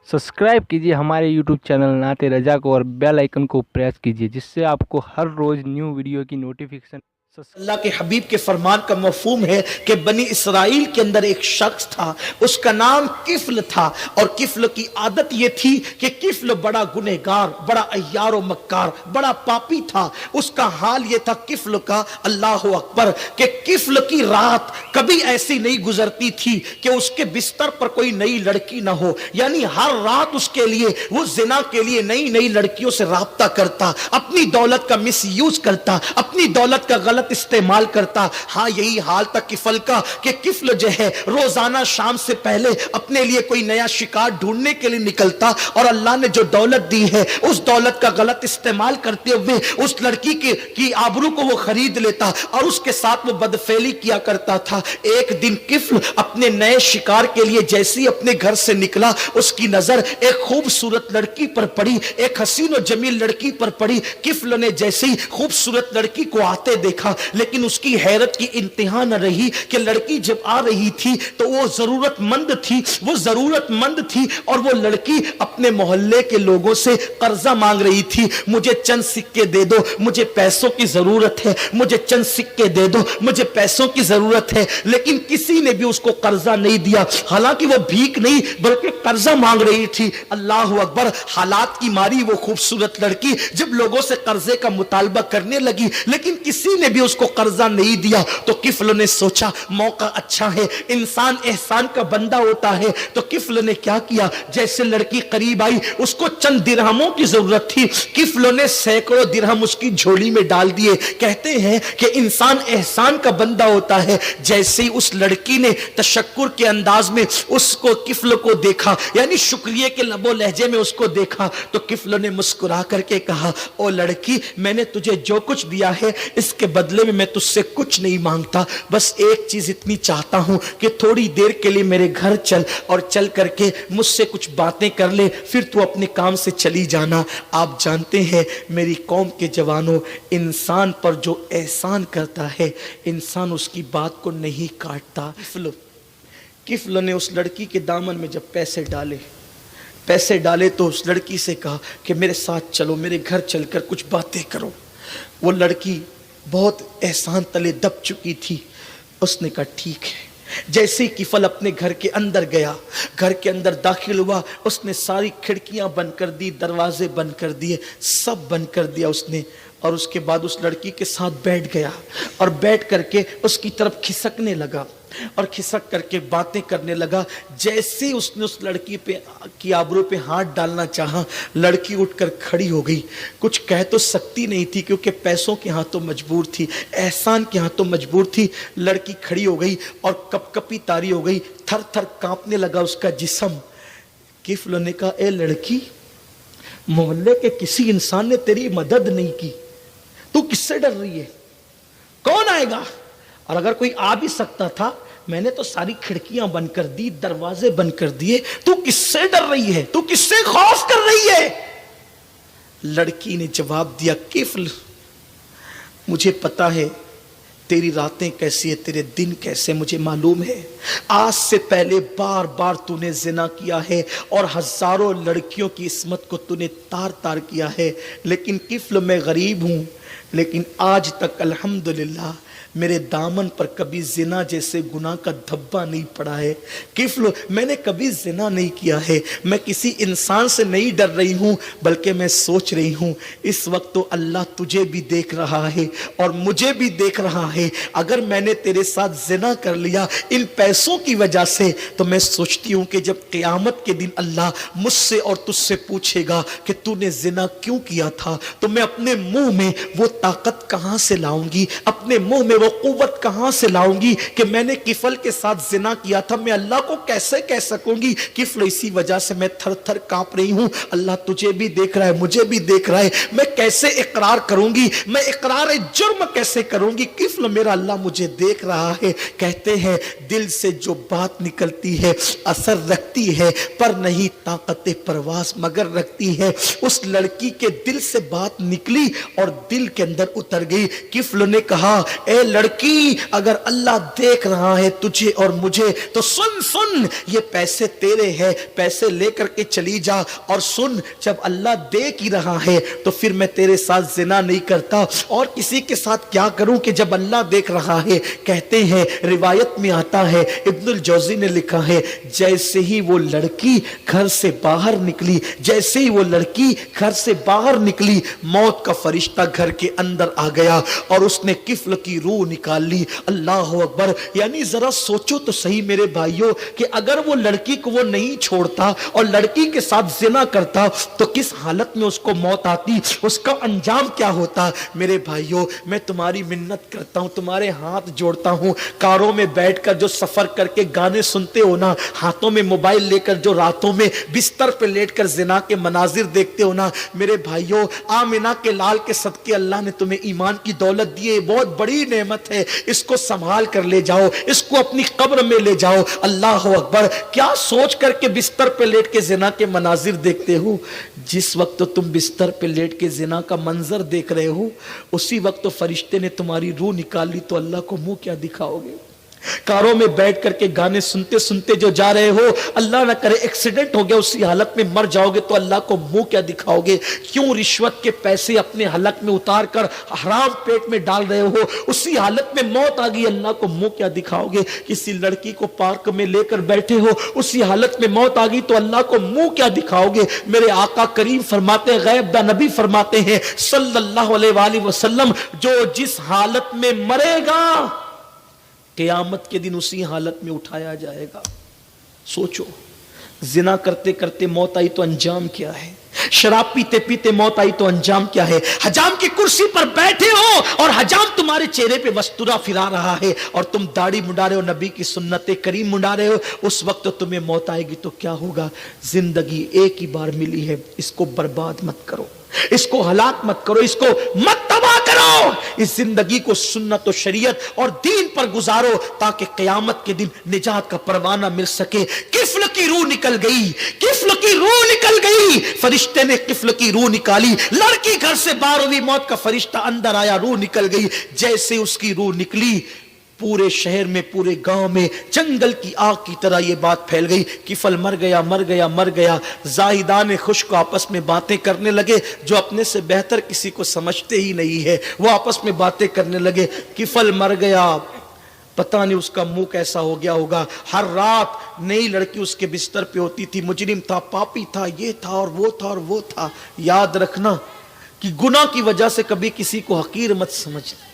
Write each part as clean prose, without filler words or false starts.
Subscribe कीजिए हमारे YouTube channel नाते रजा को और बेल आइकन को प्रेस कीजिए जिससे आपको हर रोज न्यू वीडियो की नोटिफिकेशन। अल्लाह के हबीब के फरमान का मफहूम है कि बनी इसराइल के अंदर एक शख्स था, उसका नाम किफ्ल था। और किफ्ल की आदत यह थी कि किफ्ल बड़ा गुनहगार, बड़ा अय्यार और मक्कार, बड़ा पापी था। उसका हाल यह था किफ्ल का, अल्लाह अकबर, कि किफ्ल की रात कभी ऐसी नहीं गुजरती थी कि उसके बिस्तर पर कोई नई लड़की ना हो। यानी हर रात उसके लिए वो जिना के लिए नई नई लड़कियों से राब्ता करता, अपनी दौलत का मिस यूज करता, अपनी दौलत का गलत इस्तेमाल करता। हाँ, यही हाल था किफल का कि किफल जो है रोजाना शाम से पहले अपने लिए कोई नया शिकार ढूंढने के लिए निकलता और अल्लाह ने जो दौलत दी है उस दौलत का गलत इस्तेमाल करते हुए उस लड़की की आबरू को वो खरीद लेता और उसके साथ वो बदफेली किया करता था। एक दिन किफल अपने नए शिकार के लिए जैसे ही अपने घर से निकला, उसकी नजर एक खूबसूरत लड़की पर पड़ी, एक हसीन और जमील लड़की पर पड़ी। किफल ने जैसे ही खूबसूरत लड़की को आते देखा, लेकिन उसकी हैरत की इंतहा न रही कि लड़की जब आ रही थी तो वो जरूरतमंद थी और वो लड़की अपने मोहल्ले के लोगों से कर्जा मांग रही थी। मुझे चंद सिक्के दे दो, मुझे पैसों की जरूरत है, मुझे चंद सिक्के दे दो, मुझे पैसों की जरूरत है। लेकिन किसी ने भी उसको कर्जा नहीं दिया, हालांकि वो भीख नहीं बल्कि कर्जा मांग रही थी। अल्लाह अकबर, हालात की मारी वो खूबसूरत लड़की जब लोगों से कर्जे का मुतालबा करने लगी, लेकिन किसी ने भी उसको कर्जा नहीं दिया। तो किफल ने सोचा मौका अच्छा है, इंसान एहसान का बंदा होता है। तो किफल ने क्या किया, जैसे लड़की करीब आई, उसको चंद दिरहमों की जरूरत थी, किफल ने सैकड़ों दिरहम उसकी झोली में डाल दिए। कहते हैं कि इंसान एहसान का बंदा होता है। जैसे ही उस लड़की ने तशक्कुर के अंदाज में उसको किफल को देखा, यानी शुक्रिया के लबो लहजे में उसको देखा, तो किफल ने मुस्कुरा करके कहा, ओ लड़की, मैंने तुझे जो कुछ दिया है इसके बदले में मैं तुझसे कुछ नहीं मांगता, बस एक चीज इतनी चाहता हूं कि थोड़ी देर के लिए मेरे घर चल और चल करके मुझसे कुछ बातें कर ले, फिर तू अपने काम से चली जाना। आप जानते हैं मेरी कौम के जवानों, इंसान पर जो एहसान करता है इंसान उसकी बात को नहीं काटता। किफल ने उस लड़की के दामन में जब पैसे डाले तो उस लड़की से कहा कि मेरे साथ चलो, मेरे घर चलकर कुछ बातें करो। वो लड़की बहुत एहसान तले दब चुकी थी। उसने कहा ठीक है। जैसे ही किफल अपने घर के अंदर गया, घर के अंदर दाखिल हुआ, उसने सारी खिड़कियां बंद कर दी, दरवाजे बंद कर दिए, सब बंद कर दिया उसने। और उसके बाद उस लड़की के साथ बैठ गया और बैठ करके उसकी तरफ खिसकने लगा और खिसक करके बातें करने लगा। जैसे ही उसने उस लड़की पे की आबरू पे हाथ डालना चाहा, लड़की उठकर खड़ी हो गई। कुछ कह तो सकती नहीं थी क्योंकि पैसों के हाथों मजबूर थी, एहसान के हाथों मजबूर थी। लड़की खड़ी हो गई और कपकपी तारी हो गई, थर थर कांपने लगा उसका जिस्म। किफल ने कहा, ए लड़की, मोहल्ले के किसी इंसान ने तेरी मदद नहीं की, तू किससे डर रही है? कौन आएगा? और अगर कोई आ भी सकता था, मैंने तो सारी खिड़कियां बंद कर दी, दरवाजे बंद कर दिए, तू किससे डर रही है? तू किससे खौफ कर रही है? लड़की ने जवाब दिया, किफल, मुझे पता है तेरी रातें कैसी है, तेरे दिन कैसे, मुझे मालूम है। आज से पहले बार बार तूने जिना किया है और हजारों लड़कियों की इस्मत को तूने तार तार किया है। लेकिन किफल, मैं गरीब हूं, लेकिन आज तक अल्हम्दुलिल्लाह मेरे दामन पर कभी जिना जैसे गुनाह का धब्बा नहीं पड़ा है। किफल, मैंने कभी जिना नहीं किया है। मैं किसी इंसान से नहीं डर रही हूं, बल्कि मैं सोच रही हूं इस वक्त तो अल्लाह तुझे भी देख रहा है और मुझे भी देख रहा है। अगर मैंने तेरे साथ जिना कर लिया इन पैसों की वजह से, तो मैं सोचती हूं कि जब क़यामत के दिन अल्लाह मुझसे और तुझसे पूछेगा कि तूने जिना क्यों किया था, तो मैं अपने मुंह में वो ताकत कहां से लाऊंगी, अपने मुंह में वो कुव्वत कहां से लाऊंगी कि मैंने किफल के साथ जिना किया था। मैं अल्लाह को कैसे कह सकूंगी? किफल, इसी वजह से मैं थर थर कांप रही हूं। अल्लाह तुझे भी देख रहा है, मुझे भी देख रहा है, मैं कैसे इकरार करूंगी, मैं इकरार जुर्म कैसे करूंगी? किफल, मेरा अल्लाह मुझे देख रहा है। कहते हैं दिल से जो बात निकलती है असर रखती है, पर नहीं ताकत परवास मगर रखती है। उस लड़की के दिल से बात निकली और दिल के अंदर उतर गई। किफल ने कहा, ए लड़की अगर अल्लाह देख रहा है तुझे और मुझे तो सुन सुन, ये पैसे तेरे हैं, पैसे लेकर के चली जा। और सुन, जब अल्लाह देख ही रहा है तो फिर मैं तेरे साथ जिना नहीं करता और किसी के साथ क्या करूं कि जब अल्लाह देख रहा है। कहते हैं, रिवायत में आता है, इब्नुल जौजी ने लिखा है, जैसे ही वो लड़की घर से बाहर निकली, जैसे ही वो लड़की घर से बाहर निकली, मौत का फरिश्ता घर के अंदर आ गया और उसने किफ्ल की रूह निकाल ली। अल्लाह अकबर। यानी जरा सोचो तो सही मेरे भाइयों कि अगर वो लड़की को वो नहीं छोड़ता और लड़की के साथ जिना करता तो किस हालत में उसको मौत आती, उसका अंजाम क्या होता। मेरे भाइयों, मैं तुम्हारी मिन्नत करता हूं, तुम्हारे हाथ जोड़ता हूं, कारों में बैठकर जो सफर करके गाने सुनते हो ना, हाथों में मोबाइल लेकर जो रातों में बिस्तर पे लेटकर जिना के मनाजिर देखते हो ना, मेरे भाइयों, आमिना के लाल के सदके अल्लाह ने तुम्हें ईमान की दौलत दी है, बहुत बड़ी नेमत है, इसको संभाल कर ले जाओ, इसको अपनी कब्र में ले जाओ। अल्लाह अकबर। क्या सोच करके बिस्तर पे लेट के जिना के मनाजिर देखते हो? जिस वक्त तो तुम बिस्तर पे लेट के जिना का मंजर देख रहे हो, उसी वक्त तो फरिश्ते ने तुम्हारी रूह निकाल ली, तो अल्लाह को मुंह क्या दिखाओगे? कारों में बैठ करके गाने सुनते सुनते जो जा रहे हो, अल्लाह ना करे एक्सीडेंट हो गया, उसी हालत में मर जाओगे, तो अल्लाह को मुंह क्या दिखाओगे? क्यों रिश्वत के पैसे अपने हलक में उतार कर हराम पेट में डाल रहे हो? उसी हालत में मौत आ गई, अल्लाह को मुंह क्या दिखाओगे? किसी लड़की को पार्क में लेकर बैठे हो, उसी हालत में मौत आ गई, तो अल्लाह को मुंह क्या दिखाओगे? मेरे आका करीम फरमाते, गैब दा नबी फरमाते हैं सल्लल्लाहु अलैहि वसल्लम, जो जिस हालत में मरेगा क़यामत के दिन उसी हालत में उठाया जाएगा। सोचो, जिना करते करते मौत आई तो अंजाम क्या है? शराब पीते पीते मौत आई तो अंजाम क्या है? हजाम की कुर्सी पर बैठे हो और हजाम तुम्हारे चेहरे पे वस्तुरा फिरा रहा है और तुम दाढ़ी मुंडा रहे हो, नबी की सुन्नते करीम मुंडा रहे हो, उस वक्त तो तुम्हें मौत आएगी तो क्या होगा? जिंदगी एक ही बार मिली है, इसको बर्बाद मत करो, इसको हलाक मत करो, इसको मत तबाह करो। इस जिंदगी को सुन्नत और शरीयत और दीन पर गुजारो ताकि क़यामत के दिन निजात का परवाना मिल सके। किफ्ल की रूह निकल गई, किफ्ल की रूह निकल गई, फरिश्ते ने किफ्ल की रूह निकाली, लड़की घर से बाहर हुई, मौत का फरिश्ता अंदर आया, रूह निकल गई। जैसे उसकी रूह निकली, पूरे शहर में, पूरे गांव में जंगल की आग की तरह यह बात फैल गई, किफल मर गया, मर गया, मर गया। जाहिदान खुश को आपस में बातें करने लगे, जो अपने से बेहतर किसी को समझते ही नहीं है, वो आपस में बातें करने लगे, किफल मर गया, पता नहीं उसका मुंह कैसा हो गया होगा। हर रात नई लड़की उसके बिस्तर पे होती थी, मुजरिम था, पापी था, ये था और वो था और वो था। याद रखना कि गुनाह की वजह से कभी किसी को हकीर मत समझना,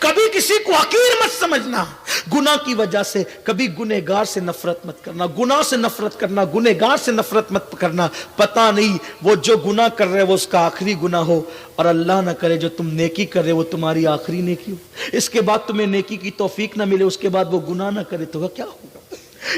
कभी किसी को हकीर मत समझना। गुनाह की वजह से कभी गुनहगार से नफरत मत करना, गुनाह से नफरत करना, गुनहगार से नफरत मत करना। पता नहीं वो जो गुनाह कर रहे हो वो उसका आखिरी गुनाह हो, और अल्लाह ना करे जो तुम नेकी कर रहे हो वो तुम्हारी आखिरी नेकी हो, इसके बाद तुम्हें नेकी की तौफीक ना मिले, उसके बाद वो गुनाह ना करे तो क्या होगा?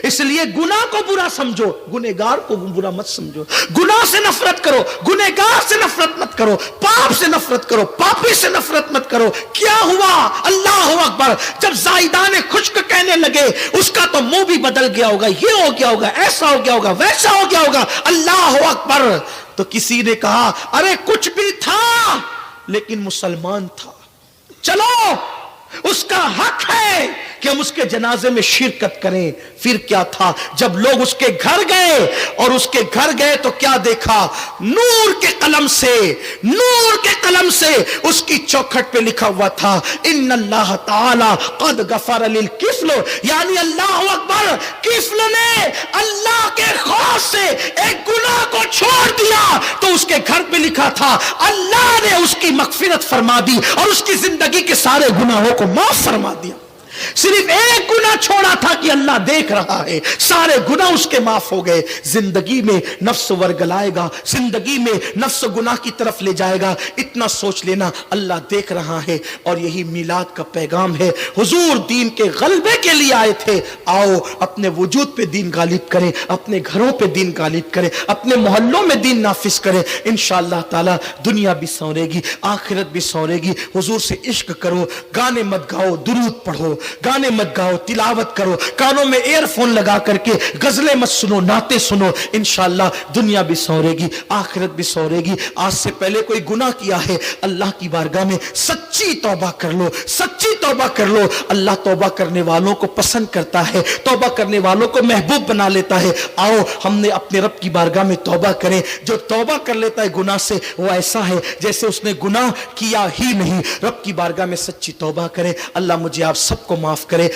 इसलिए गुनाह को बुरा समझो, गुनहगार को बुरा मत समझो। गुनाह से नफरत करो, गुनहगार से नफरत मत करो, पाप से नफरत करो, पापी से नफरत मत करो। क्या हुआ? अल्लाह अकबर। जब जाहिदान खुश्क कहने लगे, उसका तो मुंह भी बदल गया होगा, ये हो गया होगा, ऐसा हो गया होगा, वैसा हो गया होगा, अल्लाह अकबर। तो किसी ने कहा, अरे कुछ भी था लेकिन मुसलमान था, चलो उसका हक है कि हम उसके जनाजे में शिरकत करें। फिर क्या था? जब लोग उसके घर गए और उसके घर गए तो क्या देखा? नूर के कलम से, नूर के कलम से उसकी चौखट पे लिखा हुआ था, इन्नल्लाह ताला क़द गफ़र लिल किफ़्ल, यानी अल्लाह अकबर, किफ़्ल ने अल्लाह के खौफ से एक गुनाह को छोड़ दिया। तो उसके घर पे लिखा था, अल्लाह ने उसकी मग़फ़िरत फरमा दी और उसकी जिंदगी के सारे गुनाहों को माफ फरमा दिया। सिर्फ एक गुनाह छोड़ा था कि अल्लाह देख रहा है, सारे गुनाह उसके माफ हो गए। जिंदगी में नफ्स वर्गलाएगा, जिंदगी में नफ्स गुनाह की तरफ ले जाएगा, इतना सोच लेना अल्लाह देख रहा है। और यही मिलाद का पैगाम है। हुजूर दीन के गलबे के लिए आए थे, आओ अपने वजूद पे दीन गालिब करें, अपने घरों पे दीन गालिब करें, अपने मोहल्लों में दीन नाफिज करें। इंशाअल्लाह ताला दुनिया भी संवरेगी, आखिरत भी संवरेगी। हुजूर से इश्क करो, गाने मत गाओ, दुरूद पढ़ो, गाने मत गाओ, तिलावत करो, कानों में ईयरफोन लगा करके गजलें मत सुनो, नाते सुनो। इंशाअल्लाह दुनिया भी सौरेगी, आखिरत भी सौरेगी। आज से पहले कोई गुनाह किया है, अल्लाह की बारगाह में सच्ची तौबा कर लो, सच्ची तौबा कर लो। अल्लाह तौबा करने वालों को पसंद करता है, तौबा करने वालों को महबूब बना लेता है। आओ हमने अपने रब की बारगाह में तौबा करें। जो तौबा कर लेता है गुनाह से, वो ऐसा है जैसे उसने गुनाह किया ही नहीं। रब की बारगाह में सच्ची तौबा करें। अल्लाह मुझे आप सबको माफ करे।